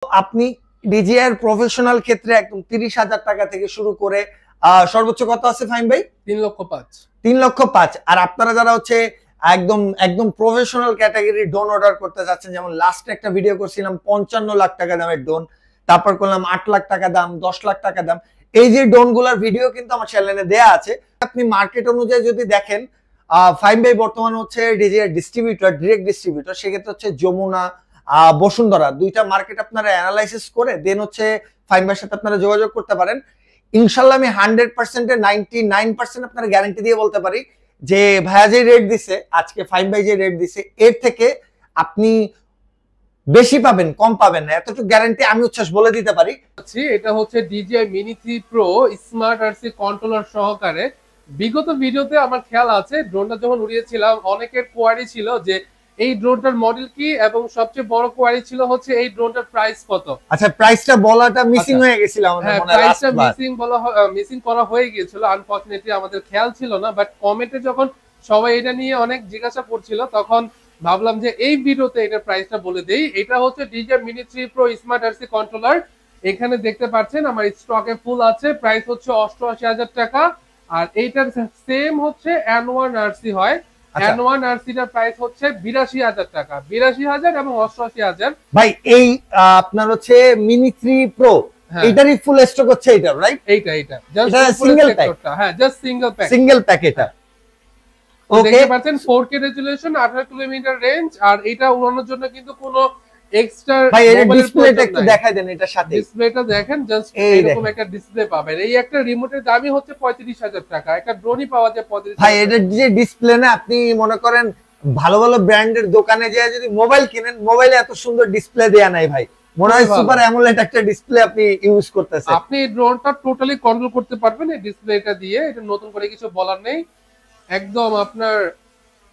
আপনি DJI professional ক্ষেত্রে একদম 30,000 টাকা থেকে শুরু করে সর্বোচ্চ কত আছে ফাইম ভাই? 3,05,000। 3,05,000। আর আপনারা যারা হচ্ছে একদম একদম প্রফেশনাল ক্যাটাগরি ড্রোন অর্ডার করতে যাচ্ছেন, যেমন লাস্ট একটা ভিডিও করছিলাম 55 লাখ টাকা দামের ড্রোন, তারপর করলাম 8 লাখ টাকা দাম, 10 লাখ টাকা দাম। এই যে ড্রোন গুলার ভিডিও কিন্তু আমার চ্যানেলে দেয়া আছে। আপনি মার্কেট অনুযায়ী যদি দেখেন, ফাইম ভাই বর্তমানে হচ্ছে ডিজিআই ডিস্ট্রিবিউটর, ডিরেক্ট ডিস্ট্রিবিউটর। সেক্ষেত্রে হচ্ছে যমুনা, বসুন্ধরা, দুইটা মার্কেট আপনারা অ্যানালাইসিস করে দেন হচ্ছে ফাইম ভাইয়ের সাথে আপনারা যোগাযোগ করতে পারেন। ইনশাল্লাহ আমি 100%-এ 99% আপনারা গ্যারান্টি দিয়ে বলতে পারি যে ভাইয়া যে রেট দিছে, আজকে ফাইম ভাই যে রেট দিছে, এর থেকে আপনি বেশি পাবেন, কম পাবেন না, এতটুকু গ্যারান্টি আমি উচ্ছ্বাস বলে দিতে পারি। এটা হচ্ছে DJI Mini 3 Pro smart RC controller সহকারে। বিগত ভিডিওতে আমার খেয়াল আছে ড্রোনটা যখন উড়িয়েছিলাম অনেকের কোয়ারি ছিল যে এই ড্রোনটার মডেল কি, এবং সবচেয়ে বড় কোয়ারি ছিল হচ্ছে এই ড্রোনটার প্রাইস কত। আচ্ছা, প্রাইসটা বলাটা মিসিং হয়ে গিয়েছিল আমাদের মনে হয়, প্রাইসটা মিসিং করা হয়ে গিয়েছিল, আনফরচুনেটলি আমাদের খেয়াল ছিল না। বাট কমেন্টে যখন সবাই এটা নিয়ে অনেক জিজ্ঞাসা করছিল তখন ভাবলাম যে এই ভিডিওতে এটার প্রাইসটা বলে দেই। এটা হচ্ছে DJI Mini 3 Pro smart RC controller. এখানে দেখতে পাচ্ছেন আমার স্টকে ফুল আছে, প্রাইস হচ্ছে 88,000 টাকা। আর এইটার সেম হচ্ছে N1 আরসি হয়। N1 আরসিটার প্রাইস হচ্ছে 82,000 টাকা, 82,000 এবং 88,000। ভাই এই আপনার হচ্ছে মিনি 3 প্রো এটারই ফুল স্টক হচ্ছে এটা, রাইট? এইটা জাস্ট সিঙ্গেল প্যাক। হ্যাঁ, জাস্ট সিঙ্গেল প্যাক এটা। ওকে, দেখতে পাচ্ছেন 4K রেজোলিউশন, 18 কিলোমিটার রেঞ্জ। আর এটা উড়ানোর জন্য কিন্তু কোনো এক্সট্রা ভাই এর ডিসপ্লেটা একটু দেখাই দেন, এটার সাথে ডিসপ্লেটা দেখেন, জাস্ট এরকম একটা ডিসপ্লে পাবেন। এই একটা রিমোটের দামই হচ্ছে 35,000 টাকা, একটা ড্রোনই পাওয়া যায় 35,000। ভাই এটার যে ডিসপ্লে না, আপনি মনে করেন ভালো ভালো ব্র্যান্ডের দোকানে যায় যদি মোবাইল কিনেন, মোবাইলে এত সুন্দর ডিসপ্লে দেয়া নাই ভাই, মনে হয় সুপার অ্যামোলেড একটা ডিসপ্লে আপনি ইউজ করতেছেন। আপনি ড্রোনটা টোটালি কন্ট্রোল করতে পারবেন এই ডিসপ্লেটা দিয়ে। এটা নতুন করে কিছু বলার নেই, একদম আপনার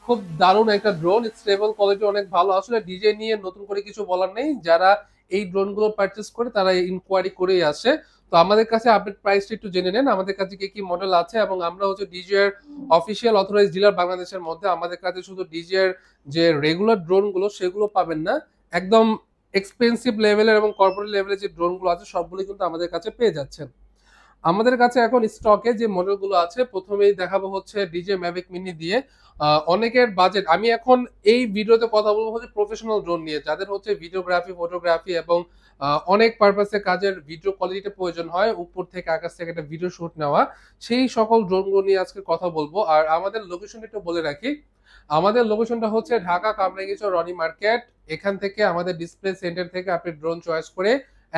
খুব দারুণ একটা ড্রোন, স্টেবল কোয়ালিটি অনেক ভালো। আসলে ডিজে নিয়ে নতুন করে কিছু বলার নেই, যারা এই ড্রোন গুলো পারচেজ করে তারা ইনকোয়ারি করেই আসে। তো আমাদের কাছে আপডেট প্রাইসটা একটু জেনে নেন, আমাদের কাছে কি কি মডেল আছে। এবং আমরা হচ্ছে ডিজে এর অফিসিয়াল অথরাইজড ডিলার বাংলাদেশের মধ্যে। আমাদের কাছে শুধু ডিজে এর যে রেগুলার ড্রোন গুলো সেগুলো পাবেন না, একদম এক্সপেন্সিভ লেভেলের এবং কর্পোরেট লেভেলের যে ড্রোন গুলো আছে সবগুলো কিন্তু আমাদের কাছে পেয়ে যাচ্ছেন। আমাদের কাছে এখন স্টকে যে মডেলগুলো আছে, প্রথমেই দেখাবো হচ্ছে DJI Mavic Mini দিয়ে। অনেকের বাজেট, আমি এখন এই ভিডিওতে কথা বলবো হচ্ছে প্রফেশনাল ড্রোন নিয়ে, যাদের হচ্ছে ভিডিওগ্রাফি, ফটোগ্রাফি এবং অনেক পারপাসে কাজের ভিডিও কোয়ালিটিটা প্রয়োজন হয়, উপর থেকে আকাশ থেকে একটা ভিডিও শুট নেওয়া, সেই সকল ড্রোনগুলো নিয়ে আজকে কথা বলবো। আর আমাদের লোকেশনটা একটু বলে রাখি, আমাদের লোকেশনটা হচ্ছে ঢাকা কামরাঙ্গীরচর রনি মার্কেট। এখান থেকে আমাদের ডিসপ্লে সেন্টার থেকে আপনি ড্রোন চয়েস করে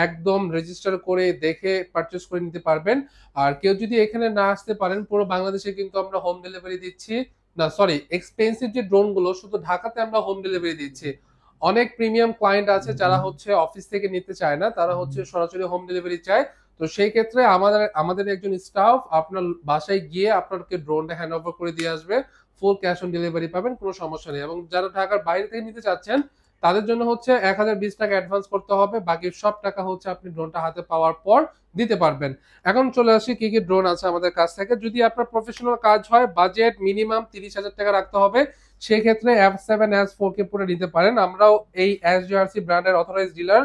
একদম রেজিস্টার করে দেখে পারচেজ করে নিতে পারবেন। আর কেউ যদি এখানে না আসতে পারেন, পুরো বাংলাদেশে কিন্তু আমরা হোম ডেলিভারি দিচ্ছি। না সরি, এক্সপেন্সিভ যে ড্রোন গুলো শুধু ঢাকাতে আমরা হোম ডেলিভারি দিচ্ছি। অনেক প্রিমিয়াম ক্লায়েন্ট আছে যারা হচ্ছে অফিস থেকে নিতে চায় না, তারা হচ্ছে সরাসরি হোম ডেলিভারি চায়। তো সেই ক্ষেত্রে আমাদের একজন স্টাফ আপনার বাসায় গিয়ে আপনাকে ড্রোনটা হ্যান্ড ওভার করে দিয়ে আসবে, ফুল ক্যাশ অন ডেলিভারি পাবেন, কোনো সমস্যা নেই। এবং যারা ঢাকার বাইরে থেকে নিতে চাচ্ছেন তাদের জন্য হচ্ছে 1020 টাকা অ্যাডভান্স করতে হবে, বাকি সব টাকা হচ্ছে আপনি ড্রোনটা হাতে পাওয়ার পর দিতে পারবেন। এখন চলে আসি কি কি ড্রোন আছে আমাদের কাছ থেকে। যদি আপনার প্রফেশনাল কাজ হয়, বাজেট মিনিমাম 30,000 টাকা রাখতে হবে, সেই ক্ষেত্রে F7S 4K পুরো নিতে পারেন। আমরাও এই SJRC ব্র্যান্ডের অথরাইজড ডিলার।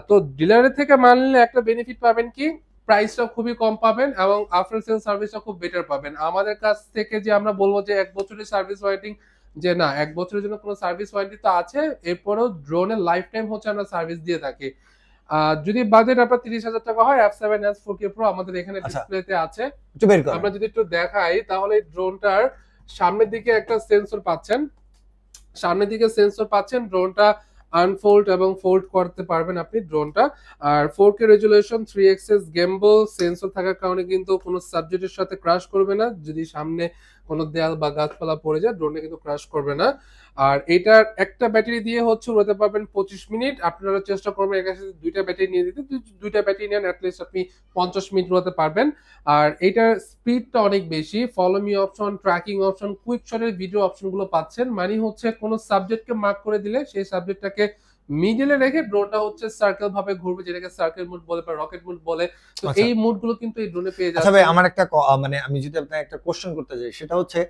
তো ডিলারের থেকে মানলে একটা বেনিফিট পাবেন কি, প্রাইসটা খুবই কম পাবেন এবং আফটার সেল সার্ভিসটা খুব বেটার পাবেন। আমাদের কাছ থেকে যে আমরা বলবো যে 1 বছরের সার্ভিস ওয়ারেন্টি, যে না 1 বছরের জন্য কোনো সার্ভিস ওয়ারেন্টি তো আছে, এরপরেও ড্রোনের লাইফ টাইম হচ্ছে আমরা সার্ভিস দিয়ে থাকি। যদি বাজেট আপনার 30,000 টাকা হয়, F7S 4K Pro আমাদের এখানে ডিসপ্লেতে আছে। আমরা যদি একটু দেখাই তাহলে ড্রোনটার সামনের দিকে একটা সেন্সর পাচ্ছেন, ড্রোনটা আনফোল্ড এবং ফোল্ড করতে পারবেন আপনি ড্রোনটা। আর 4K resolution, 3 axis gimbal sensor থাকার কারণে কিন্তু কোনো সাবজেক্টের সাথে ক্র্যাশ করবে না। যদি সামনে কোনো দেয়াল বা গাছপালা পড়ে যায়, ড্রোনটা কিন্তু ক্র্যাশ করবে না। আর এটার একটা ব্যাটারি দিয়ে হচ্ছে উড়াতে পারবেন 25 মিনিট। আপনারা চেষ্টা করবেন এর কাছে দুইটা ব্যাটারি নিয়ে দিতে, দুইটা ব্যাটারি নেন, অ্যাটলিস্ট আপনি 50 মিনিট উড়াতে পারবেন। আর এটার স্পিডটা অনেক বেশি, follow me option, tracking option, quick শটের ভিডিও অপশনগুলো পাচ্ছেন। মানে হচ্ছে কোনো সাবজেক্টকে মার্ক করে দিলে সেই সাবজেক্টটাকে মিডলে রেখে ড্রোনটা হচ্ছে সার্কেল ভাবে ঘুরবে, যেটাকে সার্কেল মুড বলে বা রকেট মুড বলে। তো এই মুডগুলো কিন্তু এই ড্রোনে পেয়ে যাচ্ছে। আচ্ছা ভাই, আমার একটা মানে আমি যদি আপনাকে একটা কোশ্চেন করতে যাই, সেটা হচ্ছে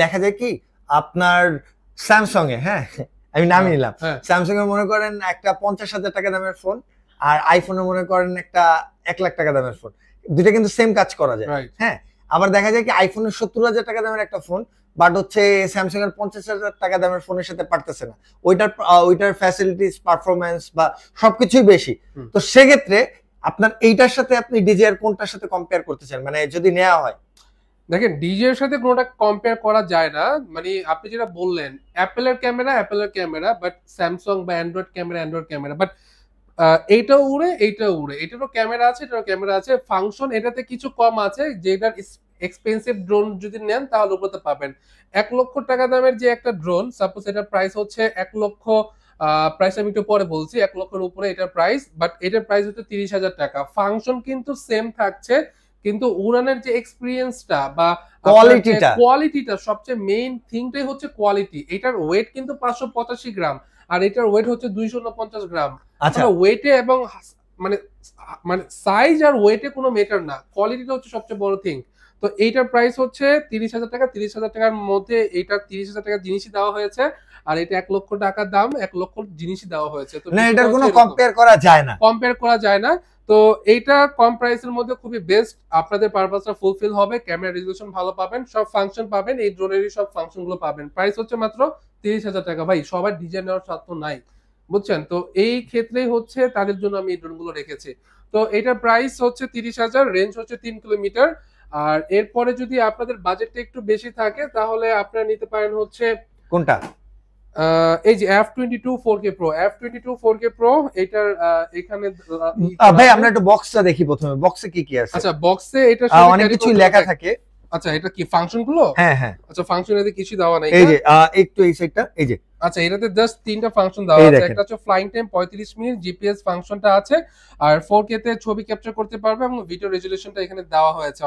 দেখা যায় কি আপনার স্যামসাং এ, হ্যাঁ আমি নামই নিলাম, স্যামসাং এর মনে করেন একটা 50,000 টাকা দামের ফোন, আর আইফোনের মনে করেন একটা 1 লাখ টাকা দামের ফোন, দুইটা কিন্তু সেম কাজ করা যায়। হ্যাঁ, আবার দেখা যায় কি আইফোনের 70,000 টাকা দামের একটা ফোন, বাট হচ্ছে স্যামসাং এর 50,000 টাকা দামের ফোনের সাথে পারতেছে না, ওইটার ফ্যাসিলিটিস, পারফরম্যান্স বা সবকিছুই বেশি। তো সেক্ষেত্রে আপনার এইটার সাথে আপনি ডিজিআর কোনটার সাথে কম্পেয়ার করতে চান, মানে যদি নেওয়া হয়? দেখেন, ডিজি এর সাথে কোনোটা কম্পেয়ার করা যায় না। মানে আপনি যেটা বললেন, অ্যাপেলের ক্যামেরা, বাট স্যামসাং বা অ্যান্ড্রয়েড ক্যামেরা, বাট এইটাও উড়ে, এটারও ক্যামেরা আছে, এটারও ক্যামেরা আছে, ফাংশন এটাতে কিছু কম আছে, যেটার এক্সপেন্সিভ ড্রোন যদি নেন তাহলে উপরে পাবেন। 1 লক্ষ টাকা দামের যে একটা ড্রোন, সাপোজ এটার প্রাইস হচ্ছে 1 লক্ষ, প্রাইস আমি একটু পরে বলছি, 1 লক্ষের উপরে এটার প্রাইস, বাট এটার প্রাইস হচ্ছে 30,000 টাকা। ফাংশন কিন্তু সেম থাকছে, কিন্তু উড়ানের যে এক্সপিরিয়েন্সটা বা কোয়ালিটিটা, সবচেয়ে মেইন থিংটাই হচ্ছে কোয়ালিটি। এটার ওয়েট কিন্তু 585 গ্রাম, আর এটার ওয়েট হচ্ছে 249 গ্রাম। আচ্ছা, ওয়েটে এবং মানে সাইজ আর ওয়েটে কোনো মেটার না, কোয়ালিটিটা হচ্ছে সবচেয়ে বড় থিং। তো এইটার প্রাইস হচ্ছে 30,000 টাকা। 30,000 টাকার মধ্যে এইটা 30,000 টাকা জিনিসই দেওয়া হয়েছে, আর এটা 1 লক্ষ টাকার দাম, 1 লক্ষ জিনিসই দেওয়া হয়েছে। তো না, এটার কোনো কম্পেয়ার করা যায় না। তো এইটা কম প্রাইসের মধ্যে খুবই বেস্ট, আপনাদের পারপাসটা ফুলফিল হবে, ক্যামেরা রেজলিউশন ভালো পাবেন, সব ফাংশন পাবেন, এই ড্রোনেরই সব ফাংশন গুলো পাবেন। প্রাইস হচ্ছে মাত্র 30,000 টাকা। ভাই, সবার ডিজাইন নেওয়ার সাধ্য নাই, বুঝছেন? তো এই ক্ষেত্রেই হচ্ছে তাদের জন্য আমি এই ড্রোন গুলো রেখেছি। তো এটার প্রাইস হচ্ছে 30,000, রেঞ্জ হচ্ছে 3 কিলোমিটার। আর এরপরে যদি আপনাদের বাজেটটা একটু বেশি থাকে তাহলে আপনারা নিতে পারেন হচ্ছে কোনটা, এই যে F22 4K Pro, F22 4K Pro, এটার এখানে ভাই আমরা একটু বক্সটা দেখি প্রথমে, বক্সে কি কি আছে? আচ্ছা, বক্সে এটা অনেক কিছু লেখা থাকে। আচ্ছা, এটা কি ফাংশন গুলো? হ্যাঁ। আচ্ছা, ফাংশনে কিছু দেওয়া নাই, এই যে একটু এই সাইডটা, এই যে আচ্ছা, এটাতে জাস্ট 3টা ফাংশন দেওয়া আছে। একটা হচ্ছে ফ্লাইং টাইম 35 মিনিট, জিপিএস ফাংশনটা আছে, আর 4K তে ছবি ক্যাপচার করতে পারবে, এবং ভিডিও রেজোলিউশনটা এখানে দেওয়া হয়েছে।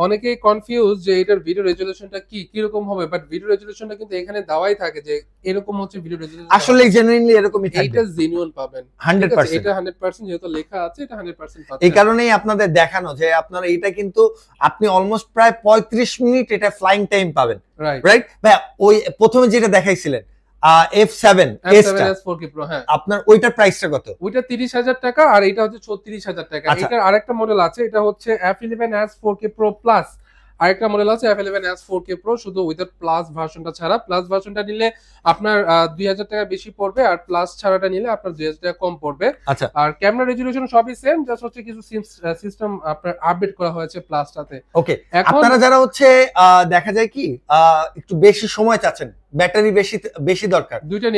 অনেকেই কনফিউজ যে এটার ভিডিও রেজোলিউশনটা কি রকম হবে, বাট ভিডিও রেজোলিউশনটা কিন্তু এখানে দেওয়াই থাকে যে এরকম হচ্ছে ভিডিও রেজোলিউশন। আসলে জেনুইনলি এরকমই থাকবে, এটা জেনুইন পাবেন 100%। এটা 100% যেহেতু লেখা আছে, এটা 100% পাবেন। এই কারণেই আপনাদের দেখানো যে আপনারা এটা কিন্তু আপনি অলমোস্ট প্রায় 35 মিনিট এটা ফ্লাইং টাইম পাবেন, রাইট ভাই? ওই প্রথমে যেটা দেখাইছিলেন F7 4K Pro, হ্যাঁ, আপনার ওইটার প্রাইসটা কত? ওইটা 30,000 টাকা, আর এটা হচ্ছে 36,000 টাকা। এটার আরেকটা মডেল আছে, এটা হচ্ছে F11s 4K Pro Plus। আরেকটা মডেল আছে F11s 4K Pro, শুধু উইদাউট প্লাস ভার্সনটা ছাড়া। প্লাস ভার্সনটা নিলে আপনার 2,000 টাকা বেশি পড়বে, আর প্লাস ছাড়াটা নিলে আপনার 2,000 টাকা কম পড়বে। আচ্ছা, আর ক্যামেরা রেজোলিউশন সবই সেম, জাস্ট হচ্ছে কিছু সিস্টেম আপনার আপডেট করা হয়েছে প্লাসটাতে। ওকে, আপনারা যারা হচ্ছে দেখা যায় কি একটু বেশি সময় চাচ্ছেন, ব্যাটারি বেশি দরকার, দুইটা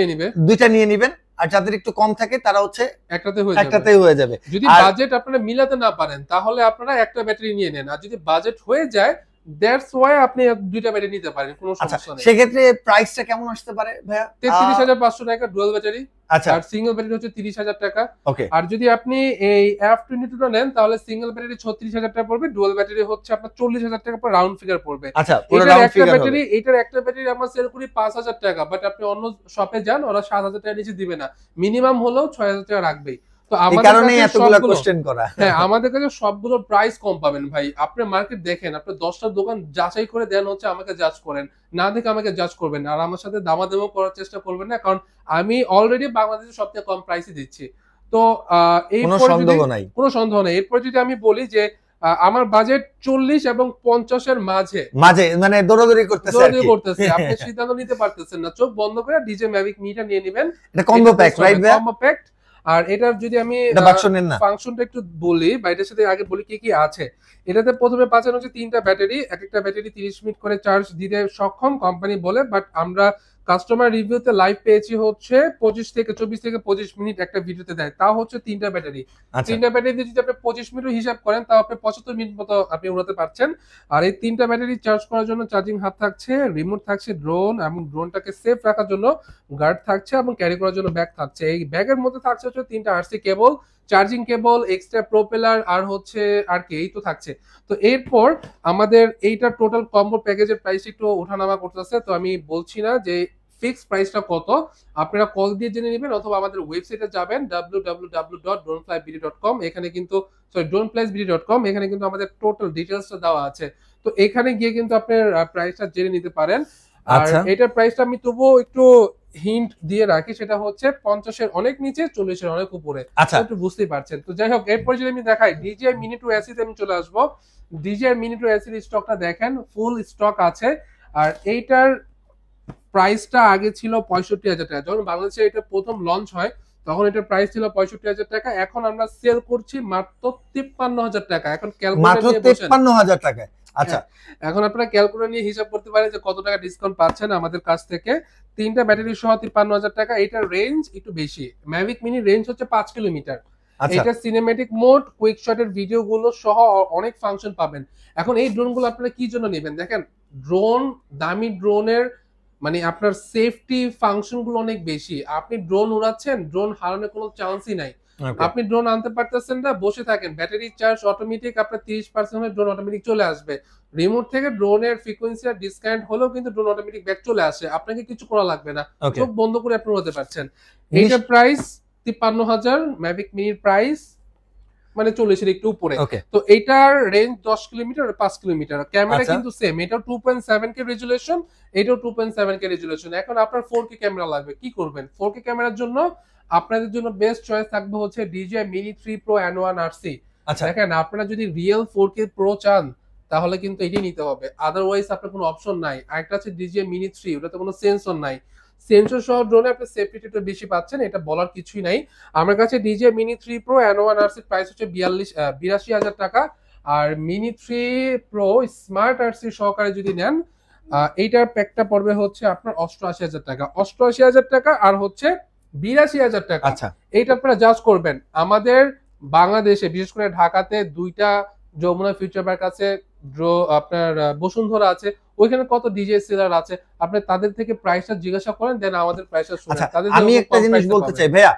নিয়ে নেবেন, আর যাদের একটু কম থাকে তারা হচ্ছে একটাতেই হয়ে যাবে। যদি বাজেট আপনারা মিলাতে না পারেন তাহলে আপনারা একটা ব্যাটারি নিয়ে নেন, আর যদি বাজেট হয়ে যায় দ্যাটস ওয়াই আপনি দুইটা ব্যাটারি নিতে পারেন, কোনো সমস্যা নেই। সেক্ষেত্রে প্রাইসটা কেমন আসতে পারে ভাইয়া? 33,500 টাকা ডুয়াল ব্যাটারি, আচ্ছা, আর সিঙ্গেল ব্যাটারি হচ্ছে 30,000 টাকা। ওকে, আর যদি আপনি এই F22 টা নেন তাহলে সিঙ্গেল ব্যাটারি 36,000 টাকা পড়বে, ডুয়াল ব্যাটারি হচ্ছে আপনার 40,000 টাকা পর রাউন্ড ফিগার পড়বে। আচ্ছা, পুরো রাউন্ড ফিগার হবে। এটার একটা ব্যাটারি আমরা সেল করি 5,000 টাকা, বাট আপনি অন্য শপে যান, ওরা 7,000 টাকা নিচে দিবে না, মিনিমাম হলেও 6,000 টাকা রাখবেই। তো আমাদের কাছে এতগুলো কোশ্চেন করা, হ্যাঁ, আমাদের কাছে সবগুলো প্রাইস কম পাবেন ভাই। আপনি মার্কেট দেখেন, আপনি 10টা দোকান যাচাই করে দেন, হচ্ছে আমাকে জাজ করেন, না দেখে আমাকে জাজ করবেন, আর আমার সাথে দামাদামি করার চেষ্টা করবেন না, কারণ আমি অলরেডি বাংলাদেশে সবথেকে কম প্রাইসে দিচ্ছি। তো এই কোনো সন্দেহ নাই। এরপর যদি আমি বলি যে আমার বাজেট 40 এবং 50 এর মাঝে মানে দৌড়াদৌড়ি করতেছে, আপনি সিদ্ধান্ত নিতে পারতেছেন না, চোখ বন্ধ করে ডিজে ম্যাভিক মিটা নিয়ে নেবেন, এটা combo pack, right? Combo pack. আর এটার যদি আমি ফাংশনটা একটু বলি বা এটার সাথে আগে বলি কি কি আছে। এটাতে প্রথমে পাচ্ছেন হচ্ছে 3টা ব্যাটারি, এক একটা ব্যাটারি 30 মিনিট করে চার্জ দিতে সক্ষম কোম্পানি বলে, বাট আমরা কাস্টমার রিভিউতে লাইভ পেয়েছি হচ্ছে 24 থেকে 25 মিনিট একটা ভিডিওতে দেয়, তাও হচ্ছে 3টা ব্যাটারি। 3টা ব্যাটারি দিয়ে যদি আপনি 25 মিনিট হিসাব করেন তাও আপনি 75 মিনিট মতো আপনি উড়াতে পারছেন। আর এই 3টা ব্যাটারি চার্জ করার জন্য চার্জিং হাব থাকছে, রিমোট থাকছে, ড্রোন এবং ড্রোনটাকে সেফ রাখার জন্য গার্ড থাকছে, এবং ক্যারি করার জন্য ব্যাগ থাকছে। এই ব্যাগের মধ্যে থাকছে হচ্ছে 3টা আরসি কেবল, চার্জিং কেবল, এক্সট্রা প্রোপেলার, আর হচ্ছে আর কি, এই তো থাকছে। তো এরপর আমাদের এইটা টোটাল কম্বো প্যাকেজের প্রাইস একটু ওঠানামা করতেছে, তো আমি বলছি না যে ফিক্স প্রাইসটা কত, আপনারা কল দিয়ে জেনে নেবেন, অথবা আমাদের ওয়েবসাইটে যাবেন www.droneflybd.com, এখানে কিন্তু droneflybd.com, এখানে কিন্তু আমাদের টোটাল ডিটেইলসটা দেওয়া আছে। তো এখানে গিয়ে কিন্তু আপনার প্রাইসটা জেনে নিতে পারেন। আর আচ্ছা এটার প্রাইসটা আমি তবুও একটু হিন্ট দিয়ে রাখি, সেটা হচ্ছে 50-এর অনেক নিচে, 40-এর অনেক উপরে, আচ্ছা একটু বুঝতেই পারছেন। তো যাই হোক, এরপর যদি আমি দেখাই DJI Mini 2 AC তে আমি চলে আসবো। DJI Mini 2 AC এর স্টকটা দেখেন, ফুল স্টক আছে। আর এইটার প্রাইসটা আগে ছিল 65,000 টাকা। যখন বাংলাদেশে এটা প্রথম লঞ্চ হয় তখন এটার প্রাইস ছিল 65,000 টাকা। এখন আমরা সেল করছি মাত্র 53,000 টাকা। এখন ক্যালকুলেটর মাত্র নিয়ে বসেন। 53,000 টাকায়। আচ্ছা এখন আপনারা ক্যালকুলেটর নিয়ে হিসাব করতে পারেন যে কত টাকা ডিসকাউন্ট পাচ্ছেন আমাদের কাছ থেকে। তিনটা ব্যাটারি সহ 53,000 টাকা। এটার রেঞ্জ একটু বেশি। ম্যাভিক মিনি রেঞ্জ হচ্ছে 5 কিলোমিটার। আচ্ছা এটা সিনেম্যাটিক মোড, কুইক শটের ভিডিও গুলো সহ অনেক ফাংশন পাবেন। এখন এই ড্রোন গুলো আপনারা কি জন্য নেবেন দেখেন, ড্রোন, দামি ড্রোনের মানে আপনার সেফটি ফাংশন গুলো অনেক বেশি। আপনি ড্রোন উড়াচ্ছেন, ড্রোন হারানোর কোনো চান্সই নাই। ওকে আপনি ড্রোন আনতে পারতেছেন না, বসে থাকেন, ব্যাটারি চার্জ অটোমেটিক আপনার 30% ড্রোন অটোমেটিক চলে আসবে। রিমোট থেকে ড্রোনের ফ্রিকোয়েন্সি আর ডিসকানেক্ট হলেও কিন্তু ড্রোন অটোমেটিক ব্যাক চলে আসে, আপনাকে কিছু করা লাগবে না, ওকে চোখ বন্ধ করে আপনি উড়াতে পারছেন। এইটার প্রাইস 53,000, ম্যাভিক মিনির প্রাইস মানে 40-এর একটু উপরে। ওকে তো এটার রেঞ্জ 10 কিলোমিটার আর 5 কিলোমিটার। ক্যামেরা আচ্ছা। কিন্তু সেম, এটাও 2.7K রেজুলেশন, এটাও 2.7K রেজুলেশন। এখন আপনার 4K ক্যামেরা লাগবে, কি করবেন? 4K ক্যামেরার জন্য আপনাদের জন্য বেস্ট চয়েস থাকবে হচ্ছে DJI Mini 3 Pro N1 RC। আচ্ছা দেখেন, আপনারা যদি রিয়েল 4K Pro চান তাহলে কিন্তু এটাই নিতে হবে, আদারওয়াইজ আপনার কোনো অপশন নাই। আরেকটা আছে DJI Mini 3, ওটাতে কোনো সেন্সর নাই। সেন্সর সহ ড্রোনে আপনি সেফটি একটু বেশি পাচ্ছেন, এটা বলার কিছুই নাই। আমার কাছে DJI Mini 3 Pro N1 RC price হচ্ছে 82,000 টাকা। আর Mini 3 Pro স্মার্ট RC সহকারে যদি নেন, এইটার প্যাকটা পড়বে হচ্ছে আপনার 88,000 টাকা। 88,000 টাকা আর হচ্ছে 82,000 টাকা। আচ্ছা এইটা আপনারা জাজ করবেন। আমাদের বাংলাদেশে বিশেষ করে ঢাকাতে দুইটা যমুনা ফিউচার পার্ক আছে, আপনার বসুন্ধরা আছে, ওইখানে কত ডিজে সেলার আছে, আপনি তাদের থেকে প্রাইসটা জিজ্ঞাসা করেন, দেন আমাদের প্রাইসটা শুনেন। আচ্ছা তাদের আমি একটা জিনিস বলতে চাই ভাইয়া,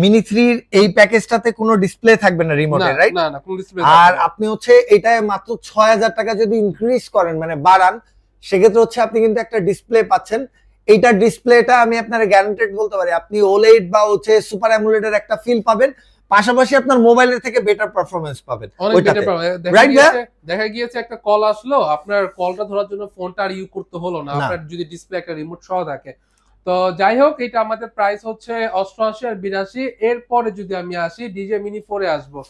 মিনি 3 এই প্যাকেজটাতে কোনো ডিসপ্লে থাকবে না রিমোটের, রাইট? না না, কোনো ডিসপ্লে। আর আপনি হচ্ছে এটা মাত্র 6,000 টাকা যদি ইনক্রিজ করেন মানে বাড়ান, সেক্ষেত্রে হচ্ছে আপনি কিন্তু একটা ডিসপ্লে পাচ্ছেন। এইটার ডিসপ্লেটা আমি আপনার গ্যারান্টেড বলতে পারি, আপনি ওলেড বা হচ্ছে সুপার অ্যামোলেডের একটা ফিল পাবেন, পাশাপাশি আপনার মোবাইলের থেকে বেটার পারফরম্যান্স পাবেন ওইটাতে। দেখা গিয়েছে একটা কল আসলো, আপনার কলটা ধরার জন্য ফোনটা আর ইউজ করতে হলো না, আপনার যদি ডিসপ্লে একটা রিমোট সহ থাকে। তো যাই হোক, এটা আমাদের প্রাইস হচ্ছে 88 আর 82। এরপরে যদি আমি আসি DJI Mini 4 এ আসবো।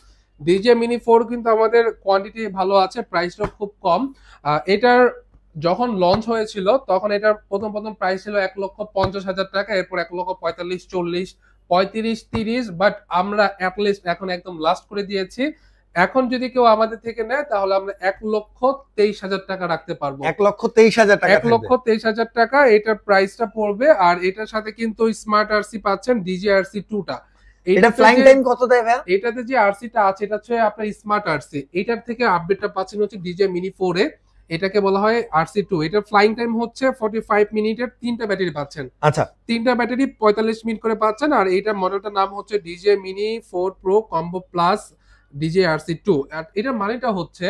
DJI Mini 4 কিন্তু আমাদের কোয়ান্টিটি ভালো আছে, প্রাইসটাও খুব কম। এটার যখন লঞ্চ হয়েছিল তখন এটার প্রথম প্রাইস ছিল 1,50,000 টাকা, এরপর 1,45,000, 40, 35, 30, বাট আমরা অ্যাটলিস্ট এখন একদম লাস্ট করে দিয়েছি। এখন যদি কেউ আমাদের থেকে নেয় তাহলে আমরা 1,23,000 টাকা রাখতে পারবো। 1,23,000 টাকা, 1,23,000 টাকা এটার প্রাইসটা পড়বে। আর এটার সাথে কিন্তু স্মার্ট আরসি পাচ্ছেন, DJI RC 2টা। এটা ফ্লাইং টাইম কত দেয় ভাই? এটাতে যে আরসিটা আছে এটা হচ্ছে আপনার স্মার্ট আরসি, এটার থেকে আপডেটটা পাচ্ছেন হচ্ছে DJI Mini 4 এ, এটাকে বলা হয় RC 2। এটার ফ্লাইং টাইম হচ্ছে 45 মিনিটের, তিনটা ব্যাটারি পাচ্ছেন। আচ্ছা, তিনটা ব্যাটারি 45 মিনিট করে পাচ্ছেন। আর এইটার মডেলটার নাম হচ্ছে DJI Mini 4 Pro Combo Plus DJI RC 2। আর এটার মানেটা হচ্ছে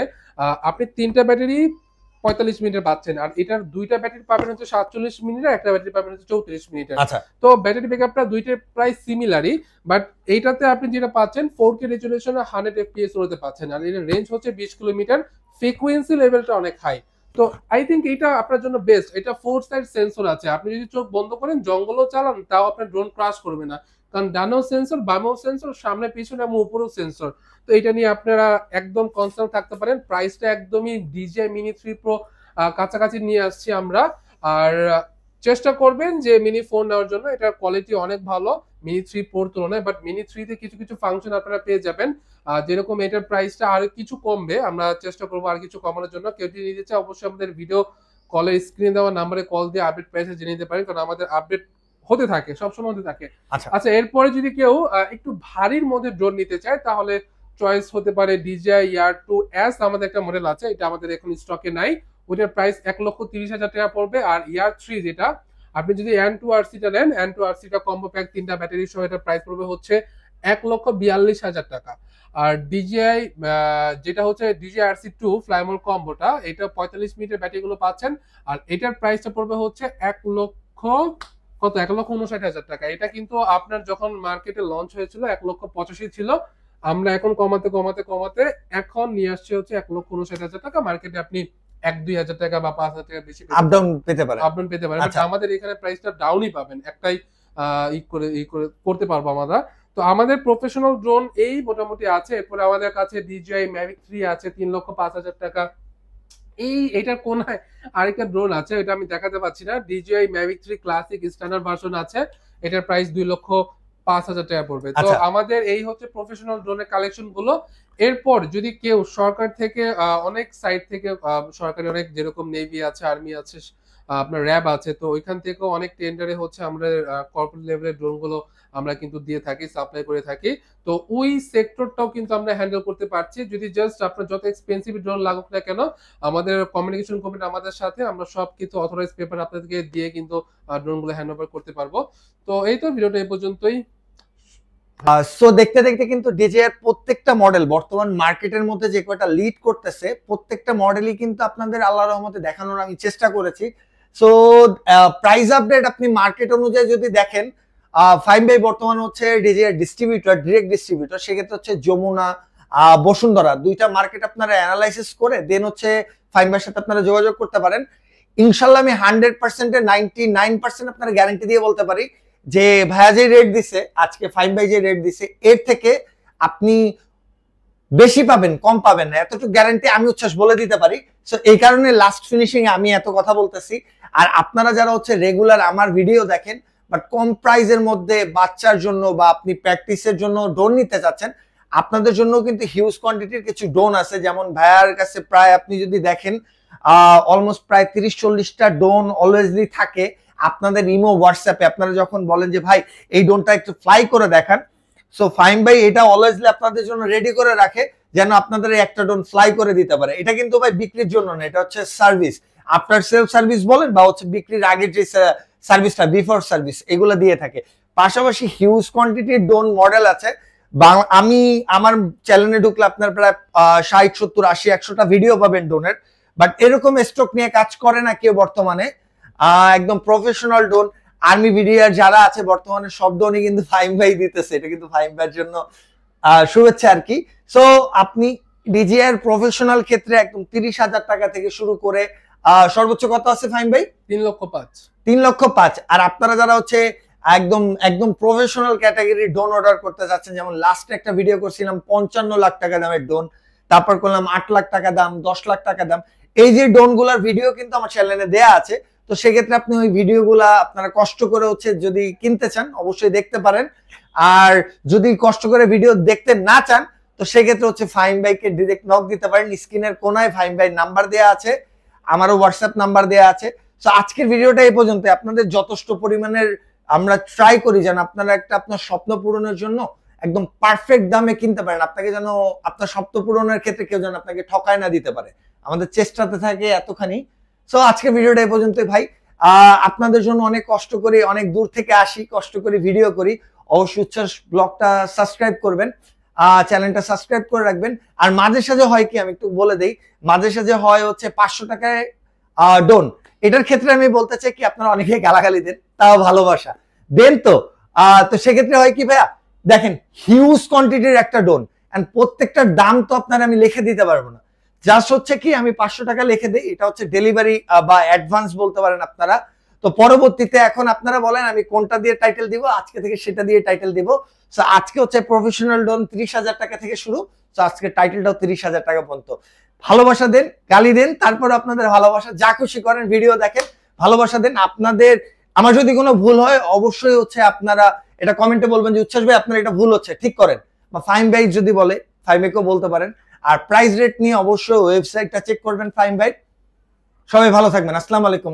আপনি তিনটা ব্যাটারি 45 মিনিটের পাচ্ছেন, আর এটার দুইটা ব্যাটারি পাবেন হচ্ছে 47 মিনিটের, একটা ব্যাটারি পাবেন হচ্ছে 34 মিনিটের। আচ্ছা তো ব্যাটারি ব্যাকআপটা দুইটার প্রায় সিমিলারই, বাট এইটাতে আপনি যেটা পাচ্ছেন 4K রেজুলেশনে 100 FPS ওতে পাচ্ছেন। আর এর রেঞ্জ হচ্ছে 20 কিলোমিটার, ফ্রিকোয়েন্সি লেভেলটা অনেক হাই। তো আই থিঙ্ক এটা আপনার জন্য বেস্ট। এটা 4 সাইড সেন্সর আছে, আপনি যদি চোখ বন্ধ করেন জঙ্গলও চালান তাও আপনার ড্রোন ক্রাশ করবে না, কারণ ডানেও সেন্সর, বামেও সেন্সর, সামনে পিছনে এবং উপরেও সেন্সর। তো এটা নিয়ে আপনারা একদম কনসার্ন থাকতে পারেন। প্রাইসটা একদমই DJI Mini 3 Pro কাছাকাছি নিয়ে আসছি আমরা। আর চেষ্টা করবেন যে মিনি ফোন নেওয়ার জন্য, এটার কোয়ালিটি অনেক ভালো মিনি 3 Pro তুলনায়, বাট মিনি 3 তে কিছু ফাংশন আপনারা পেয়ে যাবেন। যেরকম এটার প্রাইসটা আর কিছু কমবে, আমরা চেষ্টা করবো আর কিছু কমানোর জন্য। কেউ যদি নিতে চায় অবশ্যই আমাদের ভিডিও কলের স্ক্রিনে দেওয়া নাম্বারে কল দিয়ে আপডেট প্রাইসে জেনে নিতে পারেন, কারণ আমাদের আপডেট হতে থাকে, সবসময় হতে থাকে। আচ্ছা, এরপরে যদি কেউ একটু ভারীর মধ্যে ড্রোন নিতে চায় তাহলে চয়েস হতে পারে DJI Air 2S। আমাদের একটা মডেল আছে, এটা আমাদের এখন স্টকে নাই, ওটার প্রাইস 1,30,000 টাকা পড়বে। আর Air 3 যেটা, আপনি যদি N2 RC টা নেন, N2 RC টা কম্বো প্যাক তিনটা ব্যাটারি সহ, এটার প্রাইস পড়বে হচ্ছে 1,42,000 টাকা। আর DJI যেটা হচ্ছে DJI RC 2 ফ্লাইমোর কম্বোটা, এটা 45 মিনিটের ব্যাটারি গুলো পাচ্ছেন। আর এটার প্রাইসটা পড়বে হচ্ছে 1,59,000 টাকা। এটা কিন্তু আপনার যখন মার্কেটে লঞ্চ হয়েছিল 1,85,000 ছিল, আমরা এখন কমাতে এখন নিয়ে আসছে হচ্ছে 1,59,000 টাকা। মার্কেটে আপনি 1-2 হাজার টাকা বা 5,000 টাকা বেশি আপ ডাউন পেতে পারে, আপডাউন পেতে পারে। বাট আচ্ছা আমাদের এখানে প্রাইসটা ডাউনই পাবেন, একটাই ই করে করতে পারবো আমরা। তো আমাদের প্রফেশনাল ড্রোন এই মোটামুটি আছে। এরপরে আমাদের কাছে DJI Mavic 3 আছে 3,05,000 টাকা। এইটার কোনায় আরেকটা ড্রোন আছে, এটা আমি দেখাতে পাচ্ছি না। DJI Mavic 3 classic standard version আছে, এটার প্রাইস 2,05,000 টাকা পড়বে। তো আচ্ছা আমাদের এই হচ্ছে প্রফেশনাল ড্রোনের কালেকশন গুলো। এরপর যদি কেউ সরকার থেকে অনেক সাইট থেকে সরকারি অনেক, যেরকম নেভি আছে, আর্মি আছে, আপনার র্যাব আছে, তো ওইখান থেকেও অনেক টেন্ডারে হচ্ছে আমরা কর্পোরেট লেভেলের ড্রোন গুলো আমরা কিন্তু দিয়ে থাকি, সাপ্লাই করে থাকি। তো ওই সেক্টরটাও কিন্তু আমরা হ্যান্ডেল করতে পারছি। যদি জাস্ট আপনার যত এক্সপেন্সিভ ড্রোন লাগুক না কেন, আমাদের কমিউনিকেশন কমিটি আমাদের সাথে, আমরা সব কিছু অথরাইজ পেপার আপনাদেরকে দিয়ে কিন্তু ড্রোন গুলো হ্যান্ড ওভার করতে পারবো। তো এই তো ভিডিওটা এই পর্যন্তই। সো দেখতে দেখতে কিন্তু ডিজেআর প্রত্যেকটা মডেল বর্তমান মার্কেটের মধ্যে যে কয়টা লিড করতেছে, প্রত্যেকটা মডেলই কিন্তু আপনাদের আল্লাহর রহমতে দেখানোর আমি চেষ্টা করেছি। সো প্রাইস আপডেট আপনি মার্কেট অনুযায়ী যদি দেখেন, ফাইম ভাই বর্তমান হচ্ছে ডিজেআর ডিস্ট্রিবিউটর, ডিরেক্ট ডিস্ট্রিবিউটর, সেক্ষেত্রে হচ্ছে যমুনা, বসুন্ধরা, দুইটা মার্কেট আপনারা অ্যানালাইসিস করে দেন হচ্ছে ফাইম ভাইয়ের সাথে আপনারা যোগাযোগ করতে পারেন। ইনশাল্লাহ আমি 100%-এ 99% আপনারা গ্যারান্টি দিয়ে বলতে পারি যে ভাইয়া যে রেট দিছে আজকে, ফাইম ভাই যে রেট দিছে, এর থেকে আপনি বেশি পাবেন, কম পাবেন না, এতটুকু গ্যারান্টি আমি উচ্ছ্বাস বলে দিতে পারি। সো এই কারণে লাস্ট ফিনিশিং আমি এত কথা বলতেছি। আর আপনারা যারা হচ্ছে রেগুলার আমার ভিডিও দেখেন বাট কম প্রাইসের মধ্যে বাচ্চার জন্য বা আপনি প্র্যাকটিসের জন্য ড্রোন নিতে চাচ্ছেন, আপনাদের জন্য কিন্তু হিউজ কোয়ান্টিটির কিছু ড্রোন আছে। যেমন ভাইয়ার কাছে প্রায় আপনি যদি দেখেন অলমোস্ট প্রায় 30-40টা ড্রোন অলওয়েজলি থাকে আপনাদের ইমো, হোয়াটসঅ্যাপে। আপনারা যখন বলেন যে ভাই এই ড্রোনটা একটু ফ্লাই করে দেখান, সো ফাইম ভাই এটা অলওয়েজলি আপনাদের জন্য রেডি করে রাখে যেন আপনাদের একটা ড্রোন ফ্লাই করে দিতে পারে। এটা কিন্তু ভাই বিক্রির জন্য না, এটা হচ্ছে সার্ভিস, আফটার সেল সার্ভিস বলেন বা হচ্ছে বিক্রির আগে যে সার্ভিসটা, বিফোর সার্ভিস, এগুলো দিয়ে থাকে। পাশাপাশি হিউজ কোয়ান্টিটির ড্রোন মডেল আছে। আমি আমার চ্যানেলে ঢুকলে আপনার প্রায় 60, 70, 80, 100টা ভিডিও পাবেন ড্রোনের। বাট এরকম স্টক নিয়ে কাজ করে না কেউ বর্তমানে। একদম প্রফেশনাল ড্রোন আর্মি ভিডিওর যারা আছে বর্তমানে সব ড্রোনই কিন্তু ফাইম ভাই দিতেছে, এটা কিন্তু ফাইম ভাইয়ের জন্য শুভেচ্ছা আর কি। সো আপনি ডিজিআর প্রফেশনাল ক্ষেত্রে একদম 30,000 টাকা থেকে শুরু করে সর্বোচ্চ কত আছে ফাইম ভাই? 3,05,000। 3,05,000। আর আপনারা যারা হচ্ছে একদম একদম প্রফেশনাল ক্যাটাগরি ড্রোন অর্ডার করতে যাচ্ছেন, যেমন লাস্ট একটা ভিডিও করছিলাম 55 লাখ টাকা দামের ড্রোন, তারপর করলাম 8 লাখ টাকা দাম, 10 লাখ টাকা দাম, এই যে ড্রোন গুলার ভিডিও কিন্তু আমার চ্যানেলে দেয়া আছে। তো সেক্ষেত্রে আপনি ওই ভিডিওগুলা আপনারা কষ্ট করে হচ্ছে যদি কিনতে চান অবশ্যই দেখতে পারেন। আর যদি কষ্ট করে ভিডিও দেখতে না চান তো সেক্ষেত্রে হচ্ছে ফাইম ভাইকে ডিরেক্ট নক দিতে পারেন। স্ক্রিনের কোনায় ফাইম ভাই নাম্বার দেয়া আছে, আমারও হোয়াটসঅ্যাপ নাম্বার দেয়া আছে। তো আজকের ভিডিওটা এই পর্যন্ত। আপনাদের যথেষ্ট পরিমাণের আমরা ট্রাই করি যেন আপনারা একটা আপনার স্বপ্ন পূরণের জন্য একদম পারফেক্ট দামে কিনতে পারেন, আপনাকে যেন আপনার স্বপ্ন পূরণের ক্ষেত্রে কেউ যেন আপনাকে ঠকায় না দিতে পারে, আমাদের চেষ্টাতে থাকে এতখানি। সো আজকে ভিডিওটা এই পর্যন্তই ভাই। আপনাদের জন্য অনেক কষ্ট করি, অনেক দূর থেকে আসি, কষ্ট করে ভিডিও করি। অবশ্যই উচ্ছ্বাস ব্লগটা সাবস্ক্রাইব করবেন, চ্যানেলটা সাবস্ক্রাইব করে রাখবেন। আর মাঝে সাঝে হয় কি, আমি একটু বলে দেই, মাঝে সাঝে হয় হচ্ছে 500 টাকায় ডোন। এটার ক্ষেত্রে আমি বলতে চাই কি, আপনারা অনেকে গালাগালি দেন, তাও ভালোবাসা দেন। তো সেক্ষেত্রে হয় কি ভাইয়া, দেখেন হিউজ কোয়ান্টিটির একটা ডোন, এন্ড প্রত্যেকটার দাম তো আপনার আমি লিখে দিতে পারবো না। জাস্ট হচ্ছে কি আমি 500 টাকা লিখে দিই, এটা হচ্ছে ডেলিভারি বা অ্যাডভান্স বলতে পারেন আপনারা। তো পরবর্তীতে এখন আপনারা বলেন আমি কোনটা দিয়ে টাইটেল দিব, আজকে থেকে সেটা দিয়ে টাইটেল দিব। সো আজকে হচ্ছে প্রফেশনাল ডোন 30,000 টাকা থেকে শুরু। তো আজকে টাইটেলটাও 30,000 টাকা পর্যন্ত। ভালোবাসা দেন, গালি দেন, তারপর আপনাদের ভালোবাসা যা খুশি করেন, ভিডিও দেখেন, ভালোবাসা দেন। আপনাদের আমার যদি কোনো ভুল হয় অবশ্যই হচ্ছে আপনারা এটা কমেন্টে বলবেন যে উচ্ছ্বাস ভাই আপনার এটা ভুল হচ্ছে, ঠিক করেন। বা ফাইম ভাই যদি বলে, ফাইম ভাইকেও বলতে পারেন। আর প্রাইস রেট নিয়ে অবশ্যই ওয়েবসাইটটা চেক করবেন ফাইম ভাই। সবাই ভালো থাকবেন, আসসালামু আলাইকুম।